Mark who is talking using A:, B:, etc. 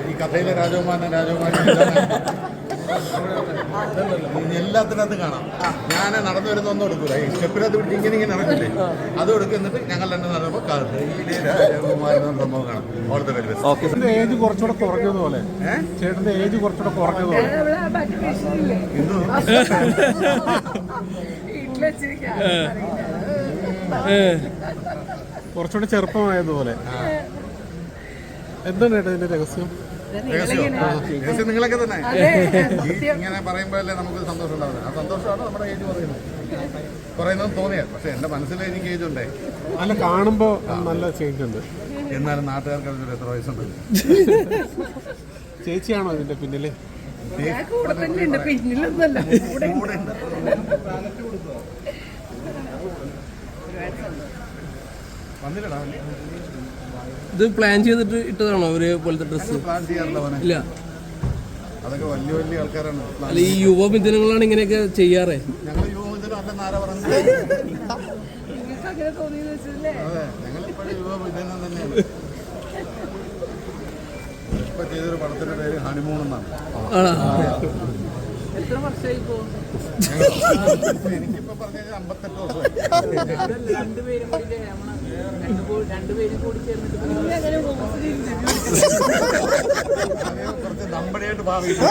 A: ഈ കഥയിലെ രാജകുമാരൻ എല്ലാത്തിനകത്ത് കാണാം. ഞാൻ നടന്നു വരുന്നൊന്നും എടുക്കൂല. ഈ സ്റ്റെപ്പിനകത്ത് പിടിച്ച് ഇങ്ങനെ നടക്കില്ലേ, അതും എടുക്കും. എന്നിട്ട് ഞങ്ങൾ രണ്ട് നടന്നപ്പോൾ കഥയിലെ രാജകുമാരൻ സംഭവം കാണാം. ഓളത്തെ പേര്
B: ഏജ് കുറച്ചുകൂടെ കുറഞ്ഞതുപോലെ, ചേട്ടന്റെ ഏജ് കുറച്ചുകൂടെ കുറഞ്ഞതുപോലെ കുറച്ചുകൂടെ ചെറുപ്പമായതുപോലെ. എന്താണ് ചേട്ടാ ഇതിന്റെ രഹസ്യം?
A: രഹസ്യം നിങ്ങളൊക്കെ തന്നെ. ഇങ്ങനെ പറയുമ്പോഴല്ലേ നമുക്ക് സന്തോഷം ഉണ്ടാവുന്നത്. ആ സന്തോഷമാണ് നമ്മുടെ ഏജ് പറയുന്നത് തോന്നിയത്. പക്ഷെ എന്റെ മനസ്സിൽ എനിക്ക് ഏജ് ഉണ്ടേ.
B: അല്ല, കാണുമ്പോ നല്ല ചേഞ്ച് ഉണ്ട്.
A: എന്നാലും നാട്ടുകാർക്ക് അതിൽ എത്ര വയസ്സുണ്ട്?
B: ചേച്ചിയാണോ ഇതിന്റെ പിന്നില്?
C: ഇത് പ്ലാൻ ചെയ്തിട്ട് ഇട്ടതാണോ അവര് പോലത്തെ ഡ്രസ്സ്?
A: പ്ലാൻ ചെയ്യാറില്ല.
C: ഇല്ല,
A: അതൊക്കെ വലിയ വലിയ ആൾക്കാരാണ്.
C: അല്ല, ഈ യുവമിഥുനങ്ങളാണ് ഇങ്ങനെയൊക്കെ ചെയ്യാറേ.
A: ഞങ്ങൾ യുവമിഥുനം അല്ലെന്ന് ആരാ പറഞ്ഞത്? അതെ, ഞങ്ങളിപ്പോഴും യുവമിഥുനം തന്നെയാണ്. ഇപ്പൊ ചെയ്തൊരു പടത്തിന്റെ പേര് ഹണിമൂൺ എന്നാണ്. എനിക്കിപ്പോ പറഞ്ഞ 58 വർഷമായി. കുറച്ച് നമ്പടിയായിട്ട് ഭാവിച്ചു.